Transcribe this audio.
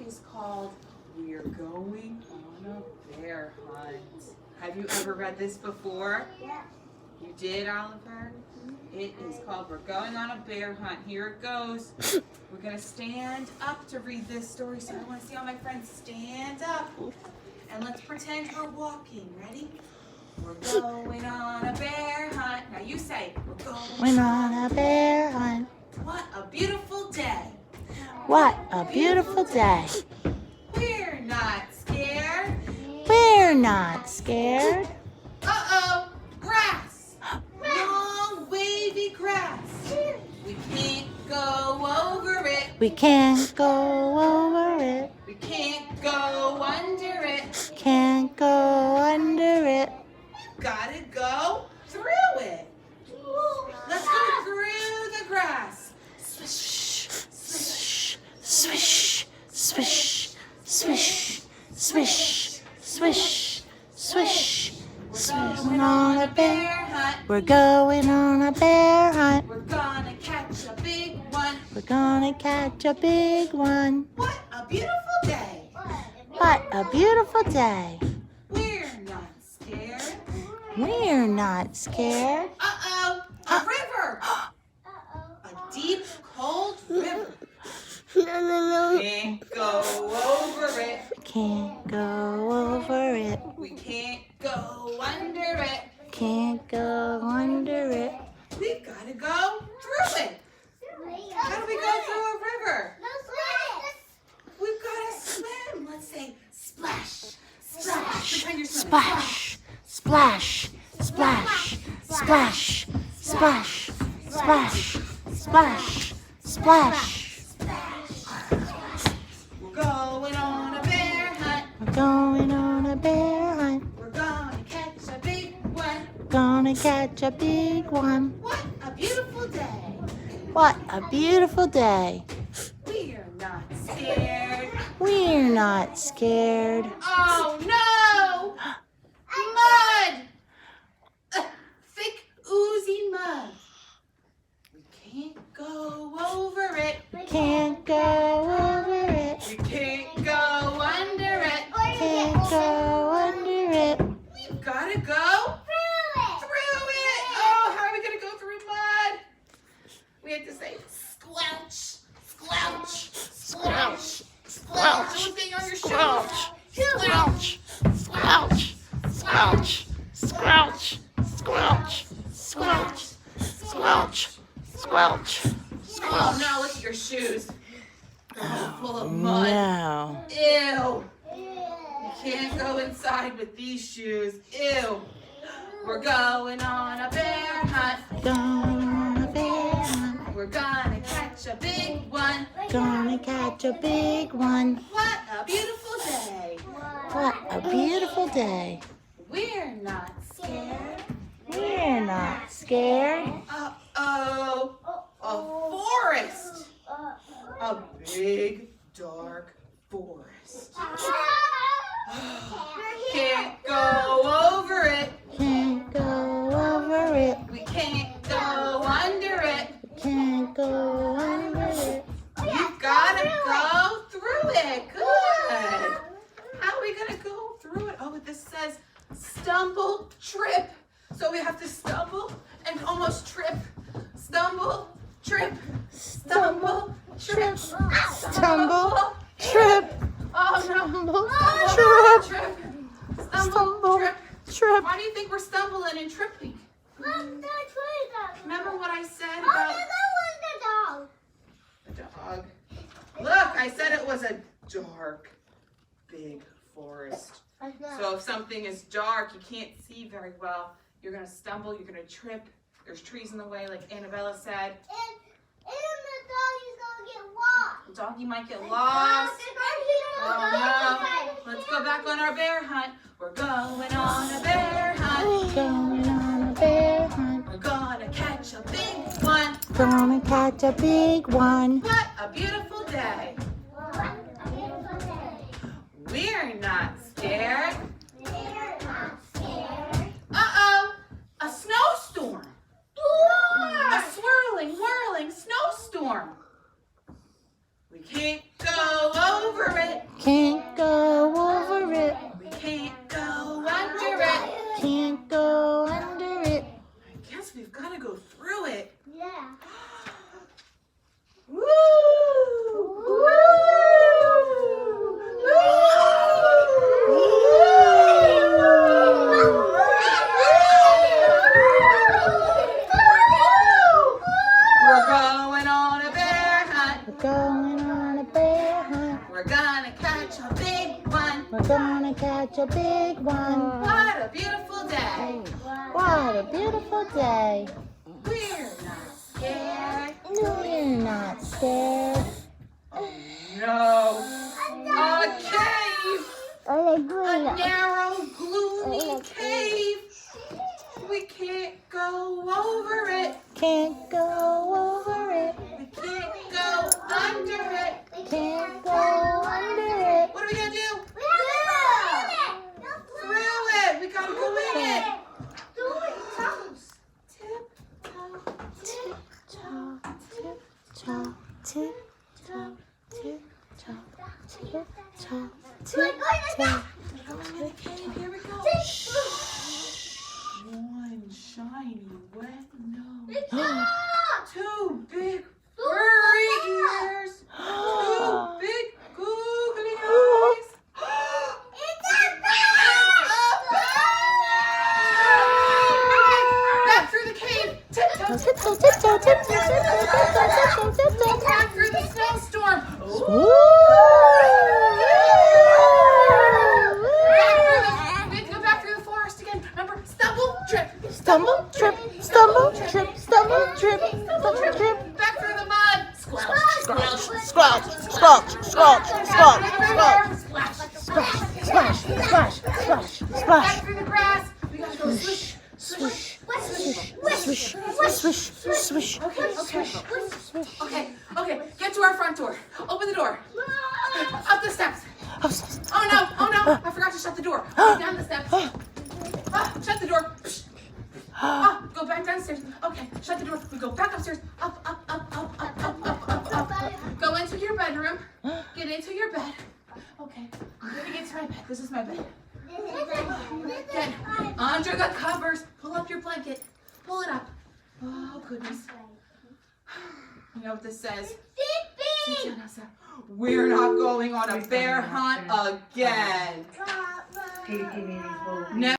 is called We're Going on a Bear Hunt. Have you ever read this before? Yeah. You did, Oliver? It is called We're Going on a Bear Hunt. Here it goes. We're going to stand up to read this story, so I want to see all my friends stand up. And let's pretend we're walking. Ready? We're going on a bear hunt. Now you say, we're going on a bear hunt. What a beautiful day. What a beautiful day. We're not scared. We're not scared. Uh-oh, grass. Long, wavy grass. We can't go over it. We can't go over it. We can't go under it. Can't go under it. Gotta go through it. Let's go through the grass. Swish, swish, swish, swish, swish, swish, swish, swish. We're on a bear hunt. We're going on a bear hunt. We're gonna catch a big one. We're gonna catch a big one. What a beautiful day. What a beautiful day. We're not scared. We're not scared. Uh-oh, a river. A deep, cold river. Can't go over it. Can't go over it. We can't go under it. Can't go under it. We've got to go through it. How do we go through a river? We've got to swim. Let's say splash, splash. Pretend you're swimming. Splash, splash, splash, splash, splash, splash, splash, splash. We're going on a bear hunt. We're going on a bear hunt. We're gonna catch a big one. Gonna catch a big one. What a beautiful day. What a beautiful day. We're not scared. We're not scared. Oh no! Mud! Thick, oozy mud. We can't go over it. Can't go over it. We can't go under it. Can't go under it. We've got to go through it. Oh, how are we going to go through mud? We have to say squelch, squelch, squelch, squelch. Someone's getting on your shoes. Squelch, squelch, squelch, squelch, squelch, squelch, squelch, squelch, Oh no, look at your shoes. They're all full of mud. No. Ew. You can't go inside with these shoes. Ew. We're going on a bear hunt. Going on a bear hunt. We're gonna catch a big one. Gonna catch a big one. What a beautiful day. What a beautiful day. We're not scared. We're not scared. Uh-oh. A forest. A big, dark forest. Can't go over it. Can't go over it. We can't go under it. Can't go under it. You've got to go through it. Good. How are we going to go through it? Oh, but this says stumble, trip. So we have to stumble and almost trip. Stumble, trip. Stumble, trip. Stumble, trip. Oh, no. Stumble, Stumble, trip. trip. Stumble, Stumble, trip. trip. Why do you think we're stumbling and tripping? Remember what I said about the dog? Look, I said it was a dark, big forest. So if something is dark, you can't see very well, you're going to stumble, you're going to trip. There's trees in the way, like Annabella said. The doggy might get lost. Oh no. Let's go back on our bear hunt. We're going on a bear hunt. Going on a bear hunt. We're gonna catch a big one. Gonna catch a big one. What a beautiful day. We're not scared. Uh-oh, a snowstorm. A swirling, whirling snowstorm. We can't go over it. Can't go over it. We can't go under it. Can't go under it. I guess we've got to go through it. Yeah. Woo! Woo! We're going on a bear hunt. We're going on a bear hunt. We're gonna catch a big one. We're gonna catch a big one. What a beautiful day. What a beautiful day. We're not scared. We're not scared. No. A cave. A narrow, gloomy cave. We can't go over it. Can't go over it. We can't go under it. Can't go under it. What are we gonna do? Through it. We gotta go in it. Tip-toe, tip-toe, tip-toe, tip-toe, tip-toe, tip-toe. Going in the cave. Here we go. One shiny wet nose. Two big furry ears. Two big googly eyes. Back through the cave. Tiptoe, Tiptoe, tiptoe, tiptoe, tiptoe, tiptoe, tiptoe. back through the snowstorm. Ooh. Go back through the forest again. Remember, stumble, trip. Stumble, trip, stumble, trip, stumble, trip, stumble, trip. Back through the mud. Squelch, squelch, Squelch, squelch, squelch, squelch, squelch. splash. Splash, splash, splash, Back splash. through the grass. We gotta go swish, Swish, swish, swish, swish. Okay. Get to our front door. Open the door. Up the steps. Oh, Oh no. I forgot to shut the door. Go down the steps. Shut the door. Go back downstairs. Okay, shut the door. We go back upstairs. Up. Go into your bedroom. Get into your bed. Okay, I'm gonna get to my bed. This is my bed. Get under the covers. Pull up your blanket. Pull it up. Oh, goodness. You know what this says? Sit down, Elsa. We're not going on a bear hunt again.